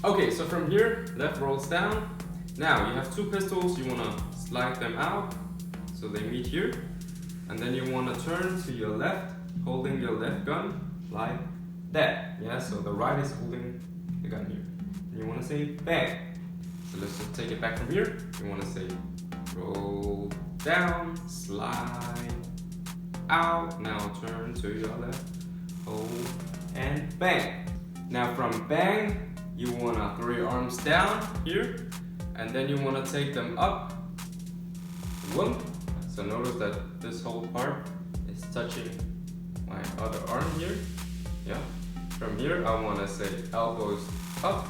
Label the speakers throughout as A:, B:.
A: Okay, so from here, left rolls down. Now you have two pistols, you wanna slide them out so they meet here. And then you wanna turn to your left, holding your left gun like that. Yeah, so the right is holding the gun here. And you wanna say bang. So let's just take it back from here. You wanna say roll down, slide out. Now turn to your left, hold, and bang. Now from bang, you wanna throw your arms down here, and then you wanna take them up. Whoop. So notice that this whole part is touching my other arm here. Yeah. From here, I wanna say elbows up.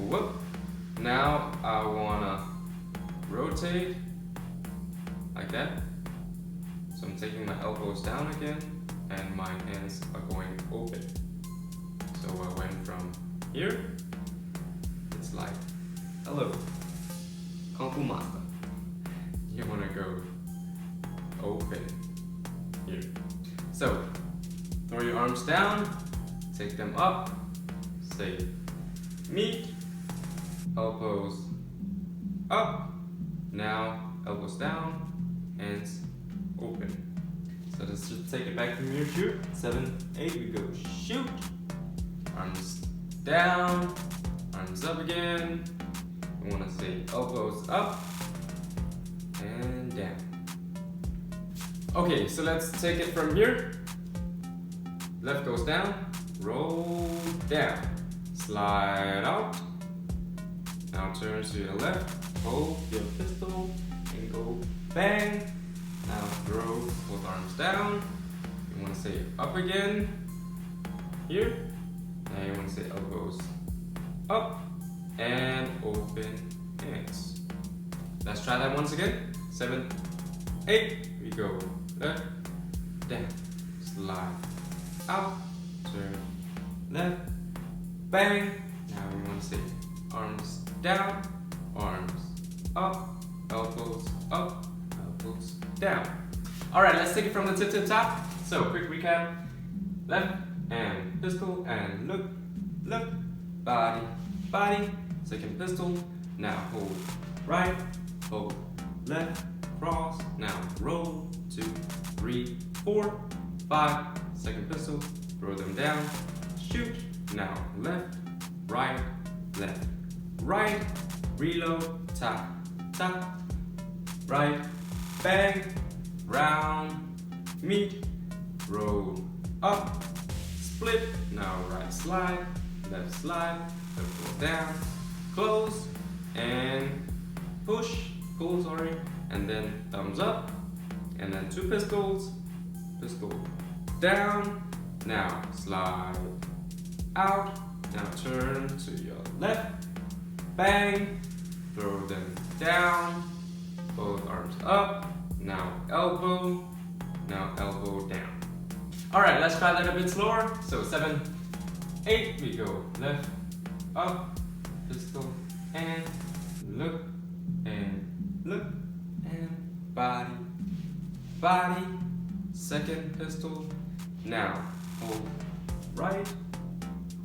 A: Whoop. Now I wanna rotate like that. So I'm taking my elbows down again, and my hands are going open. So I went from here, it's like, hello, Kung Fu Master. You wanna go open here. So, throw your arms down, take them up, say, meet, elbows up, now elbows down, hands open. So let's just take it back from here, shoot, 7, 8, we go shoot, arms down, arms up again. We want to say elbows up and down. Okay, so let's take it from here. Left goes down, roll down, slide out. Now turn to your left, hold your pistol and go bang. Now throw both arms down. You want to say up again here. Now you want to say elbows up and open hands. Let's try that once again. 7, 8, we go left, down, slide out, turn left, bang. Now we want to say arms down, arms up, elbows down. All right, let's take it from the tip to the top. So quick recap: left and pistol and look, body, second pistol. Now hold right, hold left, cross. Now roll 2, 3, 4, 5. Second pistol, throw them down, shoot. Now left, right, reload, tap, right, bang, round, meet, roll up, split. Now right slide, left go down, close, and pull, and then thumbs up, and then 2 pistols, pistol down, now slide out, now turn to your left, bang, throw them down, both arms up, now elbow down. All right, let's try that a bit slower. So 7, 8, we go left, up, pistol, and look, and body, second pistol. Now hold right,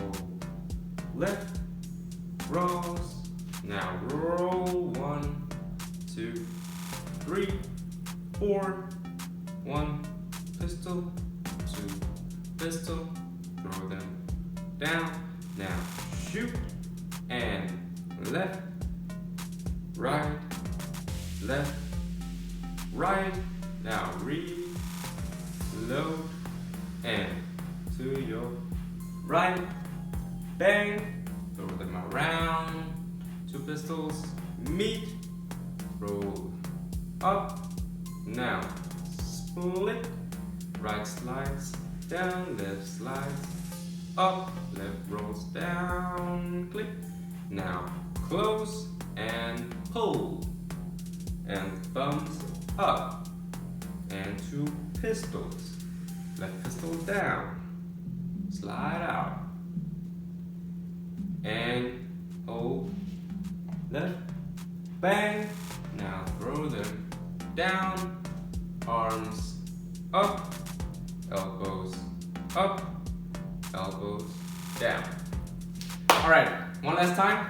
A: hold left, cross. Now roll 1, 2, 3, 4. 1 pistol, 2 pistol. Throw them down. Now shoot and left, right. Now reload and to your right, bang. Throw them around. 2 pistols, meet, roll up. Now split, right slides down, left slides up, left rolls down, click. Now close and pull, and thumbs up, and 2 pistols, left pistol down, slide out, and hold, left, bang. Now throw them down, arms up, elbows down. All right, One last time.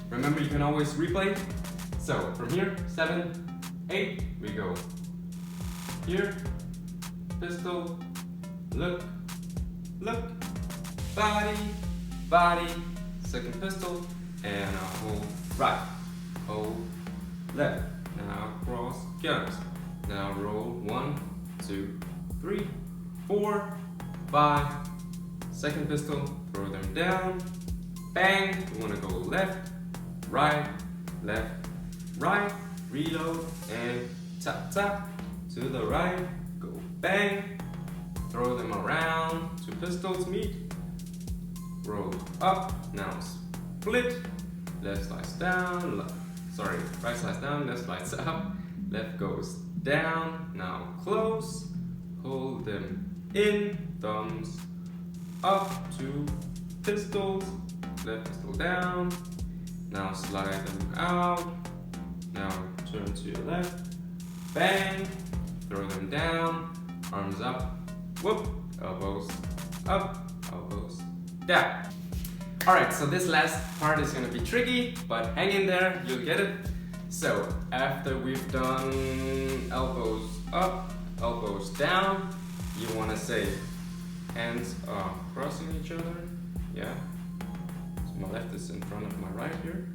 A: Remember, you can always replay. So from here, 7, 8, we go here, pistol, look, look, body, body, second pistol, and hold right, hold left. Now cross guns. Now roll 1, 2, 3, 4, 5. Second pistol, throw them down. Bang. You want to go left, right, reload, and tap tap to the right. Go bang. Throw them around. 2 pistols meet. Roll up. Now split. Left slides down. Right slides down. Left slides up. Left goes down. Now close. Hold them in. Thumbs up. 2 pistols. Left pistol down. Now slide them out. Now turn to your left. Bang. Throw them down. Arms up. Whoop. Elbows up. Elbows down. Alright, so this last part is gonna be tricky, but hang in there, you'll get it. So after we've done elbows up, elbows down, you wanna say hands are crossing each other. Yeah. So my left is in front of my right here.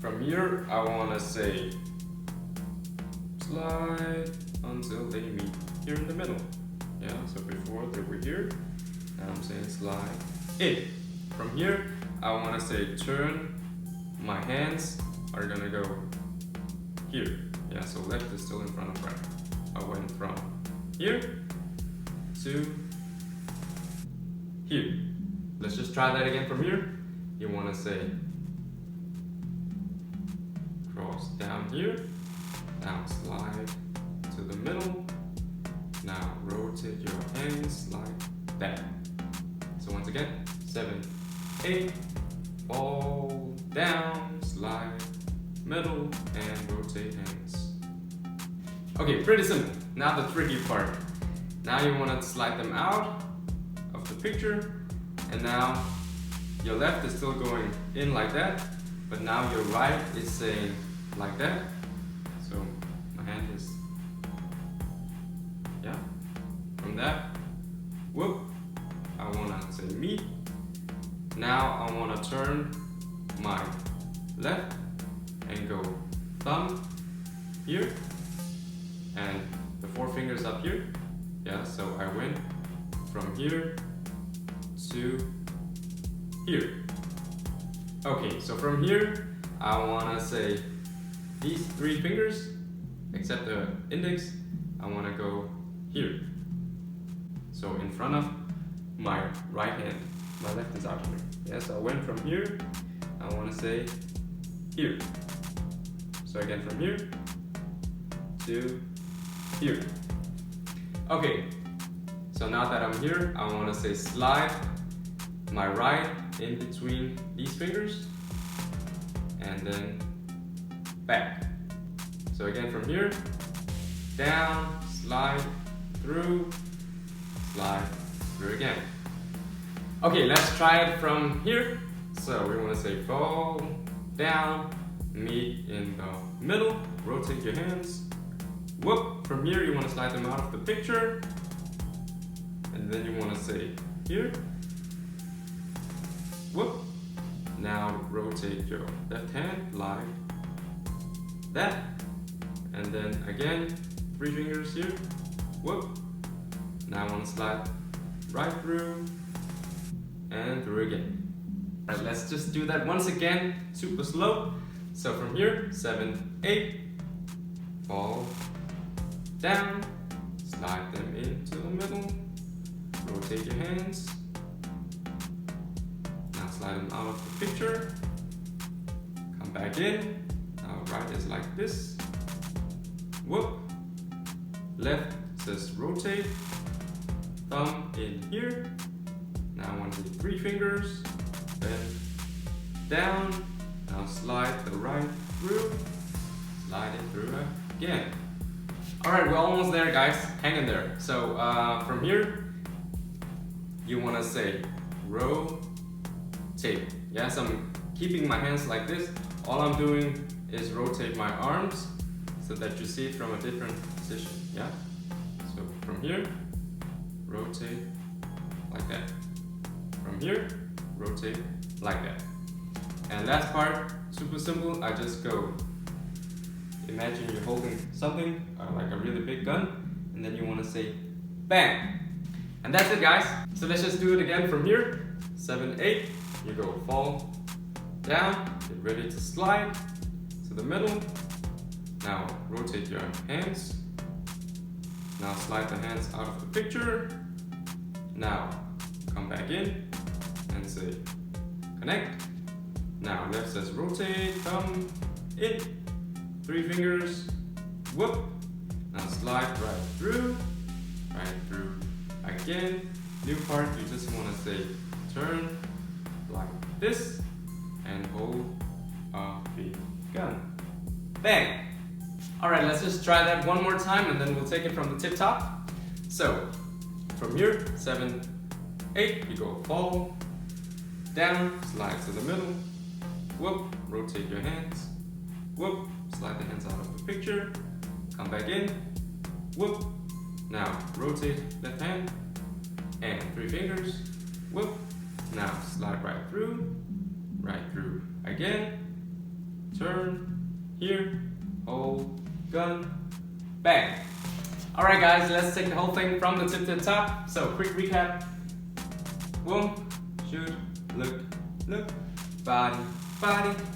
A: From here, I wanna say slide until they meet here in the middle. Yeah, so before they were here, now I'm saying slide in. From here, I wanna say turn, my hands are gonna go here. Yeah, so left is still in front of right. I went from here to here. Let's just try that again from here. You wanna say cross down here, now slide to the middle, now rotate your hands like that. So once again, 7, 8, fall down, slide, middle, and rotate hands. Okay, pretty simple. Now the tricky part. Now you want to slide them out of the picture, and now your left is still going in like that, but now your right is saying like that. So my hand is, yeah, from that, whoop, I want to say meet. Now I want to turn my left and go thumb here and the 4 fingers up here. Yeah, so I went from here to here. Okay, so from here I want to say these 3 fingers, except the index, I want to go here. So in front of my right hand. My left is out here. Yes, I went from here. I want to say here. So again from here to here. Okay, so now that I'm here, I want to say slide my right in between these fingers and then back. So again from here, down, slide through again. Okay, let's try it from here. So we want to say fall down, meet in the middle, rotate your hands, whoop. From here you want to slide them out of the picture, and then you want to say here, whoop. Now rotate your left hand like that, and then again 3 fingers here, whoop. Now I want to slide right through and through again. Alright, let's just do that once again, super slow. So from here, 7, 8, fall down, slide them into the middle, rotate your hands, now slide them out of the picture, come back in, now right is like this, whoop, left says rotate, thumb in here. Now I want to do 3 fingers, then down, now slide the right through, slide it through again. Alright, we're almost there guys, hang in there. So from here, you want to say rotate tape. Yeah, so I'm keeping my hands like this. All I'm doing is rotate my arms so that you see it from a different position. Yeah, so from here, rotate like that. From here, rotate like that. And last part, super simple. I just go. Imagine you're holding something like a really big gun, and then you want to say bang. And that's it, guys. So let's just do it again from here. 7, 8. You go fall down. Get ready to slide to the middle. Now rotate your hands. Now slide the hands out of the picture. Now come back in and say connect. Now left says rotate, thumb in, 3 fingers, whoop. Now slide right through again. New part, you just want to say turn like this and hold a big gun. Bang! Alright, let's just try that one more time and then we'll take it from the tip top. So, from here, 7, 8, you go fall, down, slide to the middle, whoop, rotate your hands, whoop, slide the hands out of the picture, come back in, whoop, now rotate left hand, and 3 fingers, whoop, now slide right through again, turn, here, hold, gun, bang. Alright guys, let's take the whole thing from the tip to the top. So quick recap, boom, shoot, look, body,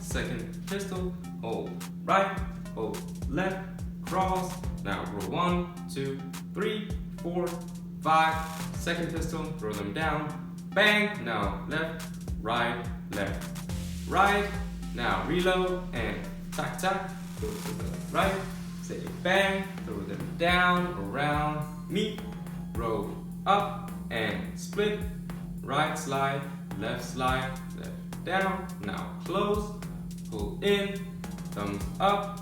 A: second pistol, hold right, hold left, cross, now roll 1, 2, 3, 4, 5, second pistol, throw them down, bang, now left, right, now reload and tack, go to the right, say bang, throw them down, around, meet, roll up and split, right slide, left down, now close, pull in, thumbs up,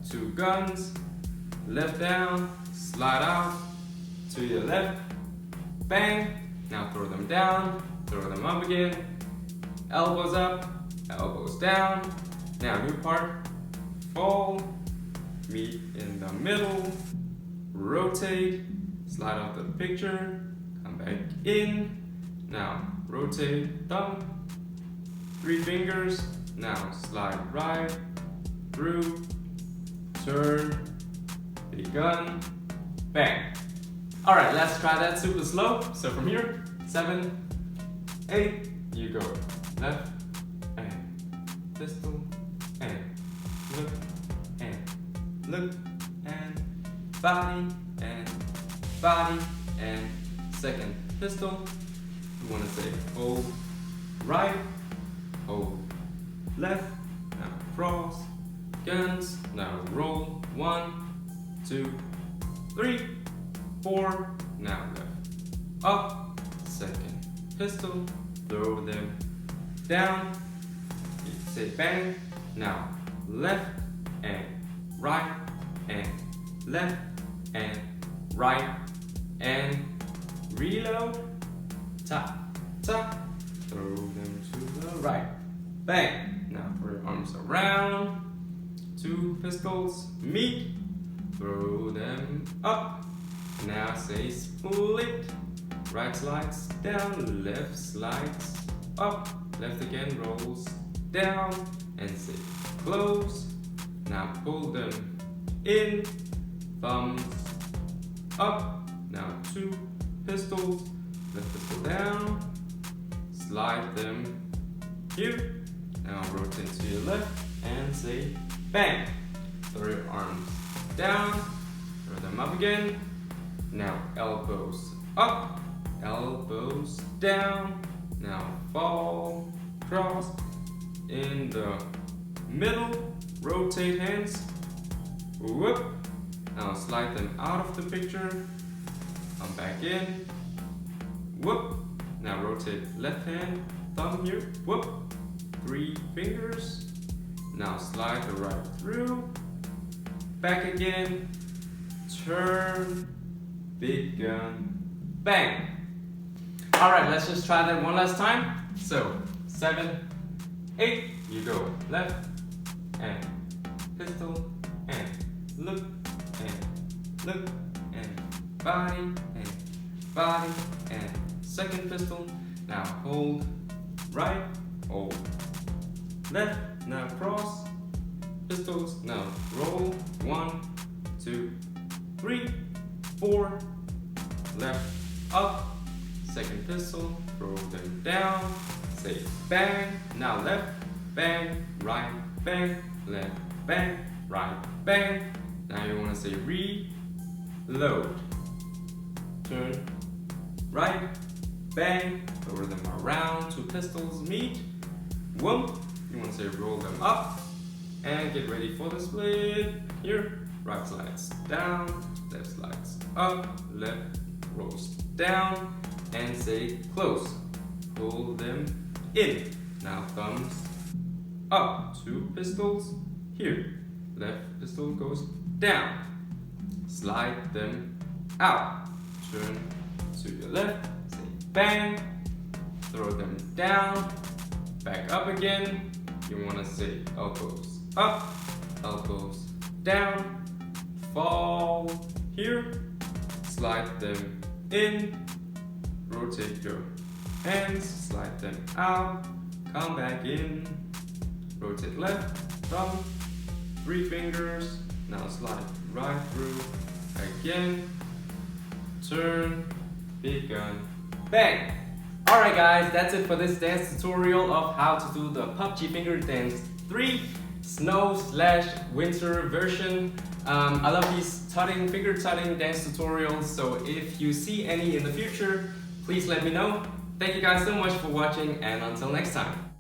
A: 2 guns, left down, slide out, to your left, bang, now throw them down, throw them up again, elbows up, elbows down, now new part, fall, meet in the middle, rotate, slide off the picture, come back in, now rotate thumb, 3 fingers, now slide right through, turn, big gun, bang. Alright, let's try that super slow. So from here, 7, 8, you go left and pistol and look and body and second pistol. You want to say hold right, hold left, now cross, guns, now roll 1, 2, 3, 4, now left, up, second pistol, throw them down, you say bang, now left and right and left and right and reload, tap, throw them to the right, bang, now throw your arms around, 2 pistols, meet, throw them up, now say split, right slides down, left slides up, left again rolls down, and say close, now pull them in, thumbs up, now 2 pistols, left pistol down, slide them here, now rotate to your left and say bang, throw your arms down, throw them up again, now elbows up, elbows down, now fall, cross, in the middle, rotate hands, whoop, now slide them out of the picture, come back in, whoop, now rotate left hand, thumb here, whoop, 3 fingers, now slide the right through, back again, turn, big gun, bang. Alright, let's just try that one last time. So, 7, 8. You go left and pistol and look and body and second pistol. Now hold right, hold left. Now cross pistols. Now roll 1, 2, 3, 4. Left up. Second pistol. Throw them down. Say bang. Now left bang, right bang, left bang, right bang. Now you want to say reload. Turn right bang. Throw them around. 2 pistols meet. Whoop. You want to say roll them up and get ready for the split. Here, right slides down, left slides up, left rolls down, and say close. Pull them in. Now thumbs up. 2 pistols here. Left pistol goes down. Slide them out. Turn to your left. Say bang. Throw them down. Back up again. You want to say elbows up, elbows down, fall here, slide them in, rotate your hands, slide them out, come back in, rotate left, thumb, 3 fingers, now slide right through, again, turn, big gun, bang! Alright guys, that's it for this dance tutorial of how to do the PUBG Finger Dance 3 Snow/Winter version. I love these finger tutting dance tutorials, so if you see any in the future, please let me know. Thank you guys so much for watching, and until next time.